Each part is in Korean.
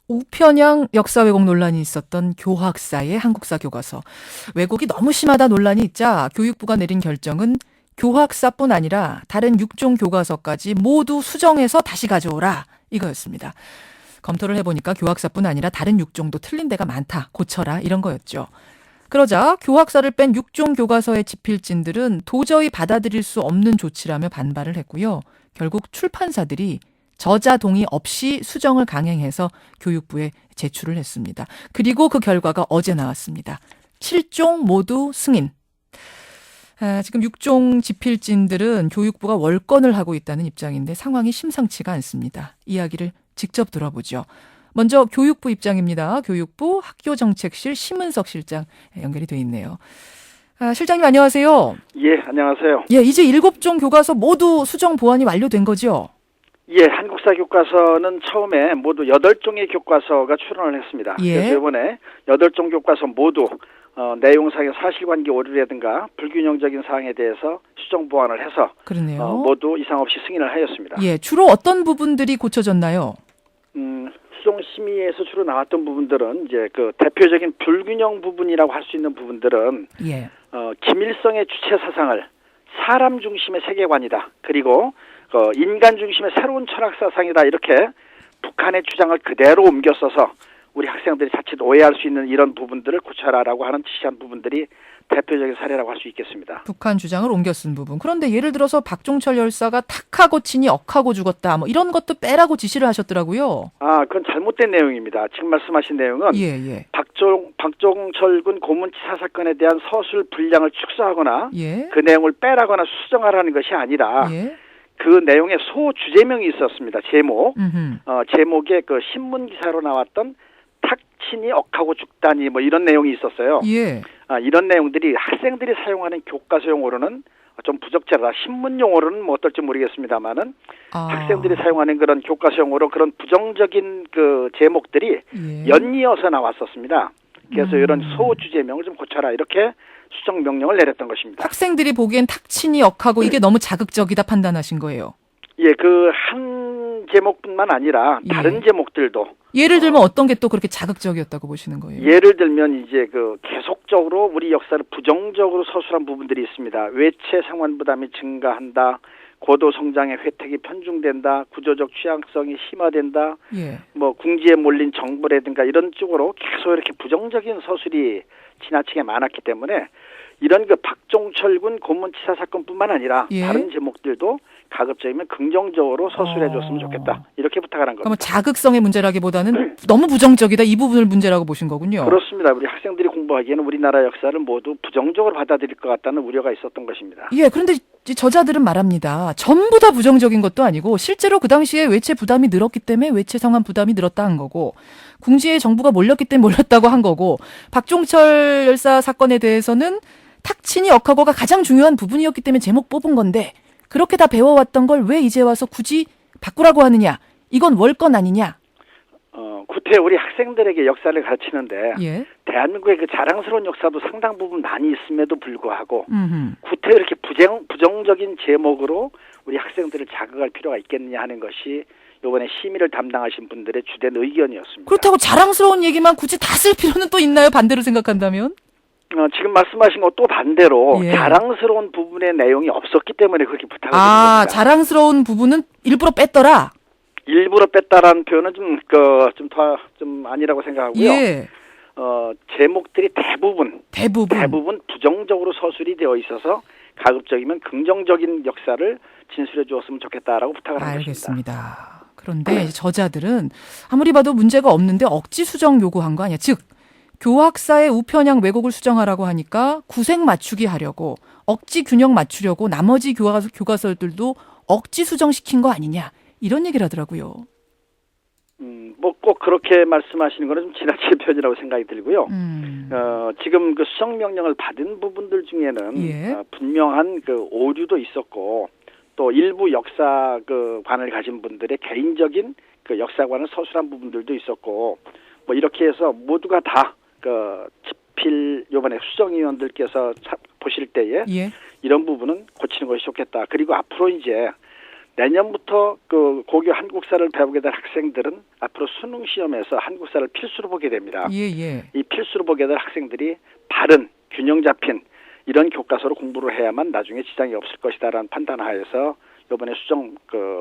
우편향 역사 왜곡 논란이 있었던 교학사의 한국사 교과서. 왜곡이 너무 심하다 논란이 있자 교육부가 내린 결정은 교학사뿐 아니라 다른 6종 교과서까지 모두 수정해서 다시 가져오라 이거였습니다. 검토를 해보니까 교학사뿐 아니라 다른 6종도 틀린 데가 많다. 고쳐라 이런 거였죠. 그러자 교학사를 뺀 6종 교과서의 집필진들은 도저히 받아들일 수 없는 조치라며 반발을 했고요. 결국 출판사들이 저자 동의 없이 수정을 강행해서 교육부에 제출을 했습니다. 그리고 그 결과가 어제 나왔습니다. 7종 모두 승인. 지금 6종 집필진들은 교육부가 월권을 하고 있다는 입장인데 상황이 심상치가 않습니다. 이야기를 직접 들어보죠. 먼저 교육부 입장입니다. 교육부 학교정책실 심은석 실장 연결이 돼 있네요. 실장님 안녕하세요. 예, 안녕하세요. 예, 이제 7종 교과서 모두 수정 보완이 완료된 거죠? 예, 한국사 교과서는 처음에 모두 8종의 교과서가 출원을 했습니다. 예. 그래서 이번에 8종 교과서 모두 내용상의 사실관계 오류라든가 불균형적인 사항에 대해서 수정 보완을 해서 그러네요. 모두 이상 없이 승인을 하였습니다. 예, 주로 어떤 부분들이 고쳐졌나요? 수정 심의에서 주로 나왔던 부분들은 이제 그 대표적인 불균형 부분이라고 할 수 있는 부분들은 예. 김일성의 주체 사상을 사람 중심의 세계관이다. 그리고 인간 중심의 새로운 철학 사상이다. 이렇게 북한의 주장을 그대로 옮겨 써서 우리 학생들이 자칫 오해할 수 있는 이런 부분들을 고쳐라라고 하는 지시한 부분들이 대표적인 사례라고 할 수 있겠습니다. 북한 주장을 옮겨 쓴 부분. 그런데 예를 들어서 박종철 열사가 탁하고 치니 억하고 죽었다. 뭐 이런 것도 빼라고 지시를 하셨더라고요. 그건 잘못된 내용입니다. 지금 말씀하신 내용은 예. 박종철군 고문치사 사건에 대한 서술 분량을 축소하거나 예. 그 내용을 빼라거나 수정하라는 것이 아니라 예. 그 내용에 소주제명이 있었습니다. 제목. 제목에 그 신문 기사로 나왔던 탁친이 억하고 죽다니 뭐 이런 내용이 있었어요. 예. 이런 내용들이 학생들이 사용하는 교과서 용어로는 좀 부적절하다. 신문 용어로는 뭐 어떨지 모르겠습니다만은 학생들이 사용하는 그런 교과서 용어로 그런 부정적인 그 제목들이 연이어서 나왔었습니다. 그래서 이런 소주제명을 좀 고쳐라 이렇게 수정 명령을 내렸던 것입니다. 학생들이 보기엔 탁친이 억하고 이게 너무 자극적이다 판단하신 거예요. 예, 그 한 제목뿐만 아니라 다른 제목들도 예를 들면 어떤 게 또 그렇게 자극적이었다고 보시는 거예요? 예를 들면 이제 그 계속적으로 우리 역사를 부정적으로 서술한 부분들이 있습니다. 외채 상환 부담이 증가한다. 고도 성장의 혜택이 편중된다. 구조적 취약성이 심화된다. 예. 뭐 궁지에 몰린 정보라든가 이런 쪽으로 계속 이렇게 부정적인 서술이 지나치게 많았기 때문에 이런 그 박종철군 고문치사 사건뿐만 아니라 다른 제목들도 가급적이면 긍정적으로 서술해줬으면 좋겠다. 이렇게 부탁하는 겁니다. 그러면 자극성의 문제라기보다는 너무 부정적이다 이 부분을 문제라고 보신 거군요. 그렇습니다. 우리 학생들이 공부하기에는 우리나라 역사를 모두 부정적으로 받아들일 것 같다는 우려가 있었던 것입니다. 예, 그런데 저자들은 말합니다. 전부 다 부정적인 것도 아니고 실제로 그 당시에 외채 부담이 늘었기 때문에 외채 상환 부담이 늘었다 한 거고 궁지에 정부가 몰렸기 때문에 몰렸다고 한 거고 박종철 열사 사건에 대해서는 탁친이 억하고가 가장 중요한 부분이었기 때문에 제목 뽑은 건데 그렇게 다 배워왔던 걸 왜 이제 와서 굳이 바꾸라고 하느냐. 이건 월권 아니냐. 구태 우리 학생들에게 역사를 가르치는데 대한민국의 그 자랑스러운 역사도 상당 부분 많이 있음에도 불구하고 구태 이렇게 부정적인 제목으로 우리 학생들을 자극할 필요가 있겠느냐 하는 것이 이번에 심의를 담당하신 분들의 주된 의견이었습니다. 그렇다고 자랑스러운 얘기만 굳이 다 쓸 필요는 또 있나요? 반대로 생각한다면? 지금 말씀하신 것 또 반대로 자랑스러운 부분의 내용이 없었기 때문에 그렇게 부탁을 드린 겁니다. 자랑스러운 부분은 일부러 뺐더라? 일부러 뺐다라는 표현은 좀 아니라고 생각하고요. 제목들이 대부분 부정적으로 서술이 되어 있어서 가급적이면 긍정적인 역사를 진술해 주었으면 좋겠다라고 부탁을 한 것입니다. 알겠습니다. 그런데 저자들은 아무리 봐도 문제가 없는데 억지 수정 요구한 거 아니야. 즉 교학사의 우편향 왜곡을 수정하라고 하니까 구색 맞추기 하려고 억지 균형 맞추려고 나머지 교과서들도 억지 수정시킨 거 아니냐. 이런 얘기를 하더라고요. 뭐 꼭 그렇게 말씀하시는 거는 좀 지나친 표현이라고 생각이 들고요. 지금 그 수정 명령을 받은 부분들 중에는 분명한 그 오류도 있었고 또 일부 역사 그 관을 가진 분들의 개인적인 그 역사관을 서술한 부분들도 있었고 뭐 이렇게 해서 모두가 다 그 집필 요번에 수정위원들께서 보실 때에 이런 부분은 고치는 것이 좋겠다. 그리고 앞으로 이제 내년부터 그 고교 한국사를 배우게 될 학생들은 앞으로 수능 시험에서 한국사를 필수로 보게 됩니다. 예, 예. 이 필수로 보게 될 학생들이 바른 균형 잡힌 이런 교과서로 공부를 해야만 나중에 지장이 없을 것이다라는 판단하에서 이번에 수정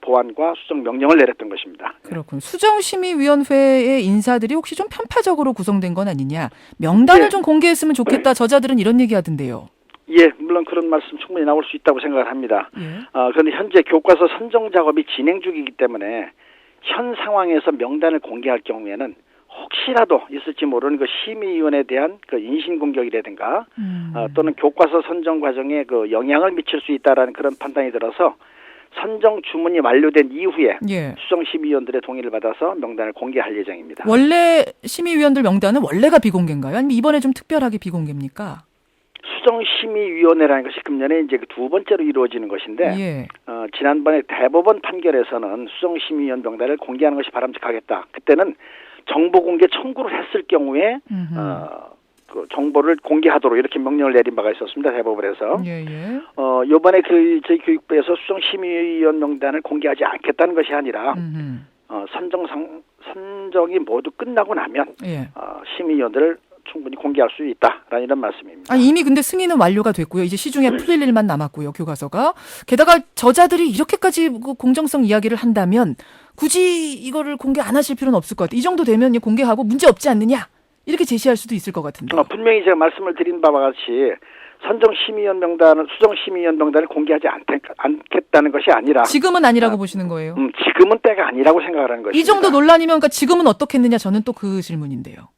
보완과 수정 명령을 내렸던 것입니다. 그렇군요. 수정심의위원회의 인사들이 혹시 좀 편파적으로 구성된 건 아니냐? 명단을 예. 좀 공개했으면 좋겠다. 저자들은 이런 얘기하던데요. 예, 물론 그런 말씀 충분히 나올 수 있다고 생각을 합니다. 예. 그런데 현재 교과서 선정 작업이 진행 중이기 때문에 현 상황에서 명단을 공개할 경우에는 혹시라도 있을지 모르는 그 심의위원회에 대한 그 인신공격이라든가 또는 교과서 선정 과정에 그 영향을 미칠 수 있다라는 그런 판단이 들어서 선정 주문이 완료된 이후에 예. 수정심의위원들의 동의를 받아서 명단을 공개할 예정입니다. 원래 심의위원들 명단은 원래가 비공개인가요? 아니면 이번에 좀 특별하게 비공개입니까? 수정심의위원회라는 것이 금년에 이제 두 번째로 이루어지는 것인데, 예. 지난번에 대법원 판결에서는 수정심의위원 명단을 공개하는 것이 바람직하겠다. 그때는 정보 공개 청구를 했을 경우에 그 정보를 공개하도록 이렇게 명령을 내린 바가 있었습니다. 대법원에서. 예. 이번에 저희 교육부에서 수정심의위원 명단을 공개하지 않겠다는 것이 아니라 선정이 모두 끝나고 나면 예. 심의위원들을 충분히 공개할 수 있다라는 이런 말씀입니다. 이미 근데 승인은 완료가 됐고요. 이제 시중에 풀릴 일만 남았고요. 교과서가. 게다가 저자들이 이렇게까지 공정성 이야기를 한다면 굳이 이거를 공개 안 하실 필요는 없을 것 같아요. 이 정도 되면 공개하고 문제 없지 않느냐. 이렇게 제시할 수도 있을 것 같은데. 분명히 제가 말씀을 드린 바와 같이 수정심의위원 명단을 공개하지 않겠다는 것이 아니라 지금은 아니라고 보시는 거예요. 지금은 때가 아니라고 생각을 하는 것입니다. 이 정도 논란이면 그러니까 지금은 어떻겠느냐. 저는 또 그 질문인데요.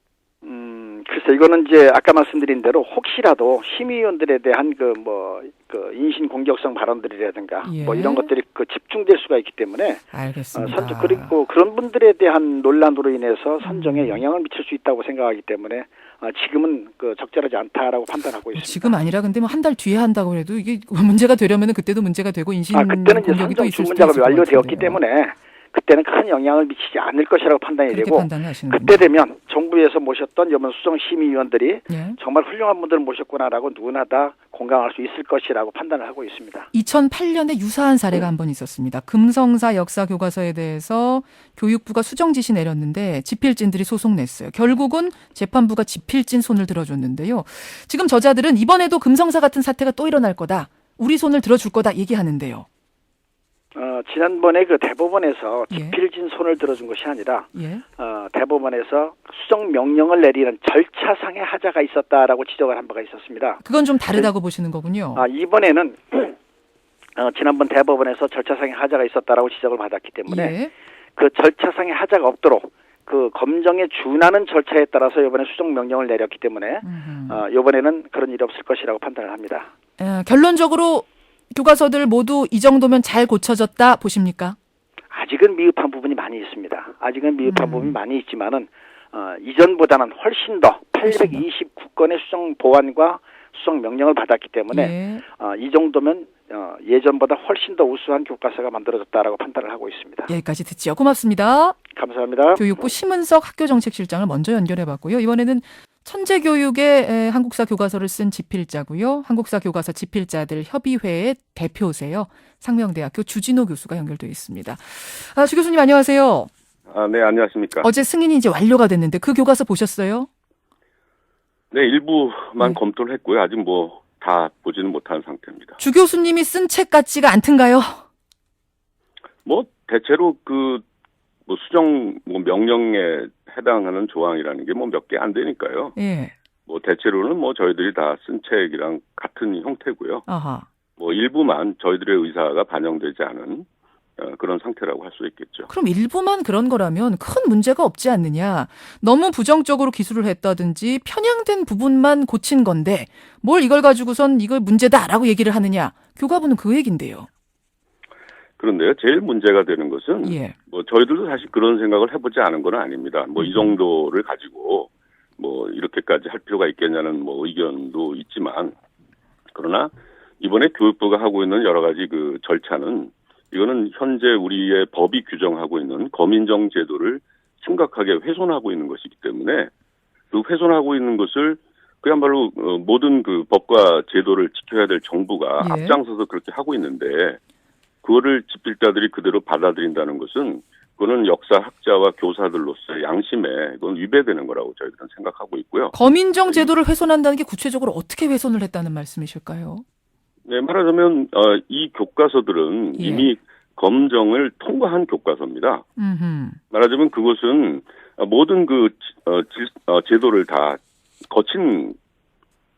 글쎄 이거는 이제 아까 말씀드린 대로 혹시라도 심의위원들에 대한 인신 공격성 발언들이라든가 예. 이런 것들이 집중될 수가 있기 때문에 알겠습니다. 그리고 그런 분들에 대한 논란으로 인해서 선정에 영향을 미칠 수 있다고 생각하기 때문에 지금은 적절하지 않다라고 판단하고 있습니다. 지금 아니라 근데 한 달 뒤에 한다고 해도 이게 문제가 되려면 그때도 문제가 되고 인신 그때는 이제 공격이 또 선정 있을 수도 주문 작업이 있을 것 완료되었기 같은데요. 때문에 그때는 큰 영향을 미치지 않을 것이라고 판단이 되고 그때 되면 정부에서 모셨던 이번 수정심의위원들이 예. 정말 훌륭한 분들을 모셨구나라고 누구나 다 공감할 수 있을 것이라고 판단을 하고 있습니다. 2008년에 유사한 사례가 한 번 있었습니다. 금성사 역사 교과서에 대해서 교육부가 수정 지시 내렸는데 집필진들이 소송 냈어요. 결국은 재판부가 집필진 손을 들어줬는데요. 지금 저자들은 이번에도 금성사 같은 사태가 또 일어날 거다. 우리 손을 들어줄 거다 얘기하는데요. 지난번에 대법원에서 예. 집필진 손을 들어준 것이 아니라 예. 대법원에서 수정 명령을 내리는 절차상의 하자가 있었다라고 지적을 한 바가 있었습니다. 그건 좀 다르다고 보시는 거군요. 이번에는 지난번 대법원에서 절차상의 하자가 있었다라고 지적을 받았기 때문에 예. 그 절차상의 하자가 없도록 그 검정에 준하는 절차에 따라서 이번에 수정 명령을 내렸기 때문에 이번에는 그런 일이 없을 것이라고 판단을 합니다. 결론적으로 교과서들 모두 이 정도면 잘 고쳐졌다 보십니까? 아직은 미흡한 부분이 많이 있습니다. 아직은 미흡한 부분이 많이 있지만은 이전보다는 훨씬 더 829건의 수정 보완과 수정 명령을 받았기 때문에 예. 이 정도면 예전보다 훨씬 더 우수한 교과서가 만들어졌다라고 판단을 하고 있습니다. 여기까지 듣지요. 고맙습니다. 감사합니다. 교육부 심은석 학교정책실장을 먼저 연결해봤고요. 이번에는 천재교육의 한국사 교과서를 쓴 집필자고요. 한국사 교과서 집필자들 협의회의 대표세요. 상명대학교 주진호 교수가 연결되어 있습니다. 주 교수님 안녕하세요. 네, 안녕하십니까. 어제 승인이 이제 완료가 됐는데 그 교과서 보셨어요? 네, 일부만 검토를 했고요. 아직 다 보지는 못한 상태입니다. 주 교수님이 쓴 책 같지가 않던가요? 대체로 수정 명령에 해당하는 조항이라는 게 몇 개 안 되니까요. 예. 대체로는 저희들이 다 쓴 책이랑 같은 형태고요. 아하. 일부만 저희들의 의사가 반영되지 않은 그런 상태라고 할 수 있겠죠. 그럼 일부만 그런 거라면 큰 문제가 없지 않느냐. 너무 부정적으로 기술을 했다든지 편향된 부분만 고친 건데 뭘 이걸 가지고선 이걸 문제다라고 얘기를 하느냐. 교과부는 그 얘긴데요. 그런데요, 제일 문제가 되는 것은 예. 저희들도 사실 그런 생각을 해보지 않은 건 아닙니다. 이 정도를 가지고 이렇게까지 할 필요가 있겠냐는 의견도 있지만, 그러나 이번에 교육부가 하고 있는 여러 가지 절차는 이거는 현재 우리의 법이 규정하고 있는 검인정 제도를 심각하게 훼손하고 있는 것이기 때문에 그 훼손하고 있는 것을 그야말로 모든 법과 제도를 지켜야 될 정부가 예. 앞장서서 그렇게 하고 있는데 그거를 집필자들이 그대로 받아들인다는 것은 그거는 역사학자와 교사들로서의 양심에 그건 위배되는 거라고 저희들은 생각하고 있고요. 검인정 제도를 훼손한다는 게 구체적으로 어떻게 훼손을 했다는 말씀이실까요? 네, 말하자면 이 교과서들은 예. 이미 검정을 통과한 교과서입니다. 말하자면 그것은 모든 그 제도를 다 거친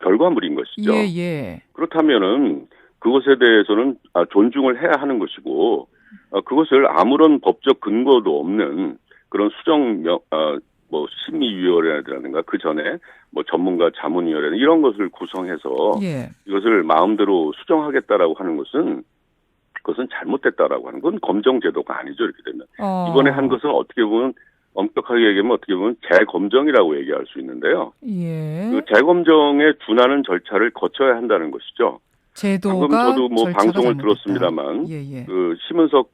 결과물인 것이죠. 예, 예. 그렇다면은 그것에 대해서는 존중을 해야 하는 것이고 그것을 아무런 법적 근거도 없는 그런 심의위원회라든가 그 전에 뭐 전문가 자문위원회 이런 것을 구성해서 예. 이것을 마음대로 수정하겠다라고 하는 것은 그것은 잘못됐다라고 하는 건 검정제도가 아니죠. 이렇게 되면 이번에 한 것은 어떻게 보면 엄격하게 얘기하면 어떻게 보면 재검정이라고 얘기할 수 있는데요. 예. 그 재검정에 준하는 절차를 거쳐야 한다는 것이죠. 제도가 방금 저도 뭐 방송을 잘못됐다. 들었습니다만 예. 그 심은석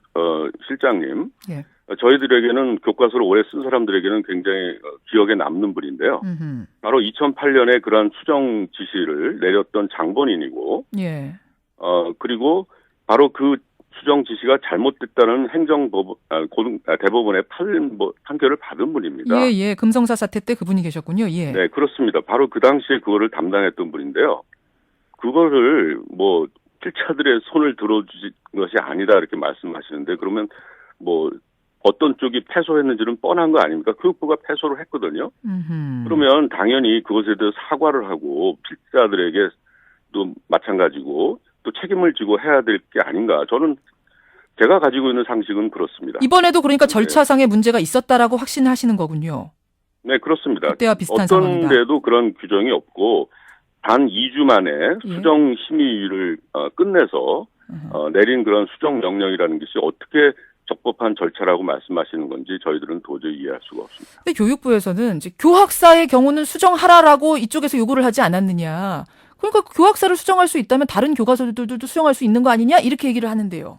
실장님 예. 저희들에게는 교과서를 오래 쓴 사람들에게는 굉장히 기억에 남는 분인데요. 바로 2008년에 그러한 수정 지시를 내렸던 장본인이고 예. 그리고 바로 그 수정 지시가 잘못됐다는 대법원의 판결을 받은 분입니다. 예. 금성사 사태 때 그분이 계셨군요. 예. 네, 그렇습니다. 바로 그 당시에 그거를 담당했던 분인데요. 그거를 뭐 필자들의 손을 들어주신 것이 아니다 이렇게 말씀하시는데 그러면 뭐 어떤 쪽이 패소했는지는 뻔한 거 아닙니까? 교육부가 패소를 했거든요. 그러면 당연히 그것에 대해서 사과를 하고 필자들에게도 마찬가지고 또 책임을 지고 해야 될 게 아닌가. 저는 제가 가지고 있는 상식은 그렇습니다. 이번에도 그러니까 절차상의 문제가 있었다라고 확신하시는 거군요. 네, 그렇습니다. 그때와 비슷한 어떤 상황이다. 데도 그런 규정이 없고 단 2주 만에 수정 심의를 끝내서 내린 그런 수정 명령이라는 것이 어떻게 적법한 절차라고 말씀하시는 건지 저희들은 도저히 이해할 수가 없습니다. 근데 교육부에서는 이제 교학사의 경우는 수정하라라고 이쪽에서 요구를 하지 않았느냐. 그러니까 교학사를 수정할 수 있다면 다른 교과서들도 수정할 수 있는 거 아니냐 이렇게 얘기를 하는데요.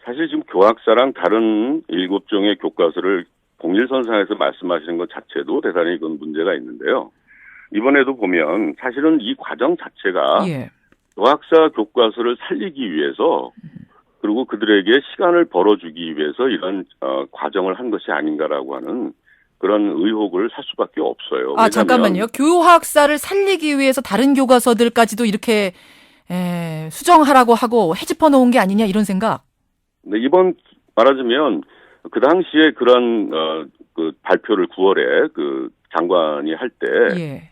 사실 지금 교학사랑 다른 7종의 교과서를 공일선상에서 말씀하시는 것 자체도 대단히 그건 문제가 있는데요. 이번에도 보면 사실은 이 과정 자체가 교학사 교과서를 살리기 위해서 그리고 그들에게 시간을 벌어주기 위해서 이런 과정을 한 것이 아닌가라고 하는 그런 의혹을 살 수밖에 없어요. 아, 잠깐만요. 교학사를 살리기 위해서 다른 교과서들까지도 이렇게 수정하라고 하고 헤집어 놓은 게 아니냐 이런 생각? 네, 이번 말하자면 그 당시에 그런 그 발표를 9월에 그 장관이 할 때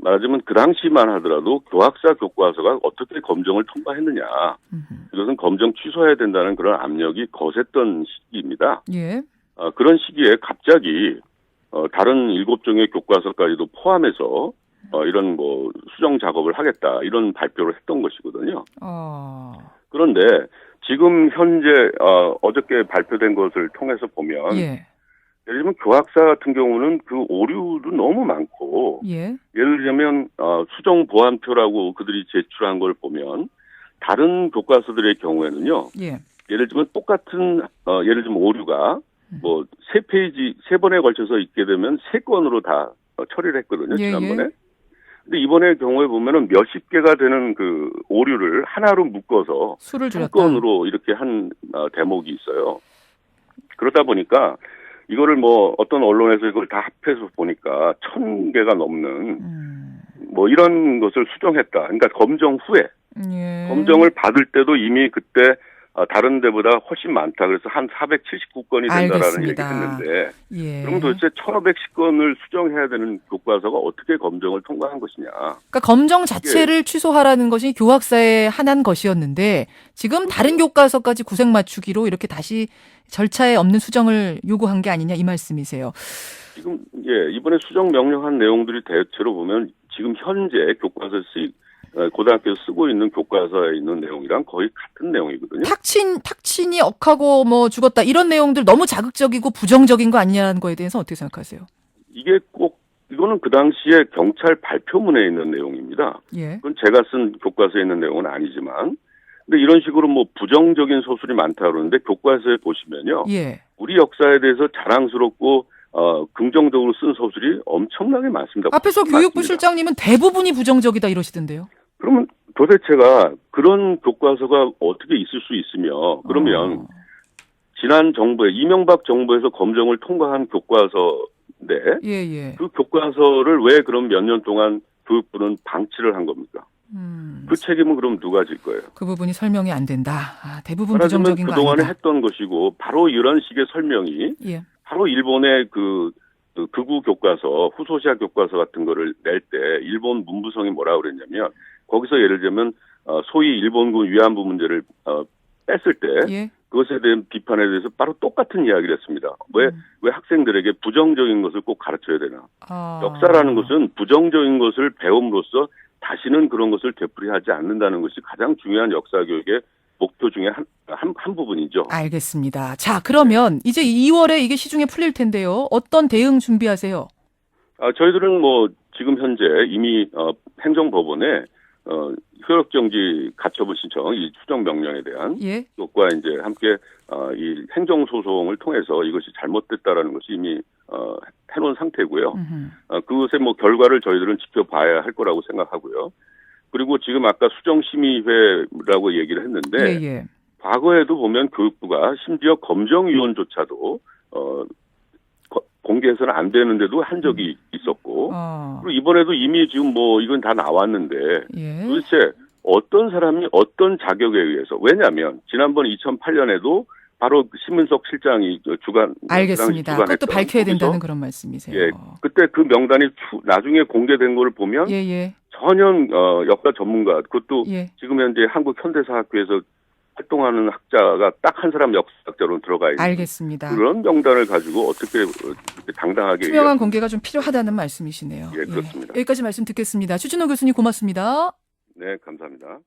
말하자면 그 당시만 하더라도 교학사 교과서가 어떻게 검정을 통과했느냐. 이것은 검정 취소해야 된다는 그런 압력이 거셌던 시기입니다. 예. 그런 시기에 갑자기 다른 7종의 교과서까지도 포함해서 이런 뭐 수정 작업을 하겠다 이런 발표를 했던 것이거든요. 그런데 지금 현재 어저께 발표된 것을 통해서 보면 예를 들면 교학사 같은 경우는 그 오류도 너무 많고 예를 들면 수정 보완표라고 그들이 제출한 걸 보면 다른 교과서들의 경우에는요. 예를 들면 똑같은 예를 들면 오류가 뭐 3페이지 3번에 걸쳐서 있게 되면 3건으로 다 처리를 했거든요. 지난번에. 근데 이번의 경우에 보면은 몇십 개가 되는 그 오류를 하나로 묶어서 수를 줄였다. 한 건으로 이렇게 한 대목이 있어요. 그러다 보니까 이거를 뭐 어떤 언론에서 이걸 다 합해서 보니까 1000개가 넘는 뭐 이런 것을 수정했다. 그러니까 검정 후에 검정을 받을 때도 이미 그때 다른 데보다 훨씬 많다. 그래서 한 479건이 된다라는 얘기를 했는데 그럼 도대체 1510건을 수정해야 되는 교과서가 어떻게 검정을 통과한 것이냐. 그러니까 검정 자체를 취소하라는 것이 교학사에 한한 것이었는데 지금 다른 교과서까지 구색 맞추기로 이렇게 다시 절차에 없는 수정을 요구한 게 아니냐 이 말씀이세요. 지금 이번에 수정 명령한 내용들이 대체로 보면 지금 현재 교과서 고등학교에서 쓰고 있는 교과서에 있는 내용이랑 거의 같은 내용이거든요. 탁친이 억하고 뭐 죽었다 이런 내용들 너무 자극적이고 부정적인 거 아니냐는 거에 대해서 어떻게 생각하세요? 이거는 그 당시에 경찰 발표문에 있는 내용입니다. 그건 제가 쓴 교과서에 있는 내용은 아니지만 근데 이런 식으로 뭐 부정적인 소설이 많다 그러는데 교과서에 보시면요. 우리 역사에 대해서 자랑스럽고 긍정적으로 쓴 소설이 엄청나게 많습니다. 앞에서 교육부 실장님은 대부분이 부정적이다 이러시던데요. 그러면 도대체가 그런 교과서가 어떻게 있을 수 있으며 그러면 지난 정부에 이명박 정부에서 검정을 통과한 교과서인데 예. 그 교과서를 왜 그럼 몇 년 동안 교육부는 방치를 한 겁니까? 그 책임은 그럼 누가 질 거예요? 그 부분이 설명이 안 된다. 대부분 말하자면 부정적인 거 그동안에 아니다. 했던 것이고 바로 이런 식의 설명이 예. 바로 일본의 그 극우 교과서, 후소시아 교과서 같은 거를 낼 때 일본 문부성이 뭐라고 그랬냐면 거기서 예를 들면 소위 일본군 위안부 문제를 뺐을 때 예. 그것에 대한 비판에 대해서 바로 똑같은 이야기를 했습니다. 왜 학생들에게 부정적인 것을 꼭 가르쳐야 되나? 역사라는 것은 부정적인 것을 배움으로써 다시는 그런 것을 되풀이하지 않는다는 것이 가장 중요한 역사 교육의 목표 중에 한 부분이죠. 알겠습니다. 자, 그러면 이제 2월에 이게 시중에 풀릴 텐데요. 어떤 대응 준비하세요? 저희들은 뭐 지금 현재 이미 행정법원에 효력정지 가처분 신청, 이 추정 명령에 대한 예. 것과 이제 함께 이 행정소송을 통해서 이것이 잘못됐다라는 것이 이미 해놓은 상태고요. 그것의 뭐 결과를 저희들은 지켜봐야 할 거라고 생각하고요. 그리고 지금 아까 수정심의회라고 얘기를 했는데 예. 과거에도 보면 교육부가 심지어 검정위원조차도 공개해서는 안 되는데도 한 적이 있었고 그리고 이번에도 이미 지금 뭐 이건 다 나왔는데 예. 도대체 어떤 사람이 어떤 자격에 의해서 왜냐하면 지난번 2008년에도 바로 신문석 실장이 알겠습니다. 그것도 밝혀야 된다는 그런 말씀이세요. 예, 그때 그 명단이 나중에 공개된 걸 보면 전혀 역사 전문가 그것도 지금 현재 한국 현대사학회에서 활동하는 학자가 딱 한 사람 역사학자로 들어가 있는 알겠습니다. 그런 명단을 가지고 어떻게 당당하게 투명한 공개가 좀 필요하다는 말씀이시네요. 예, 그렇습니다. 여기까지 말씀 듣겠습니다. 추진호 교수님 고맙습니다. 네, 감사합니다.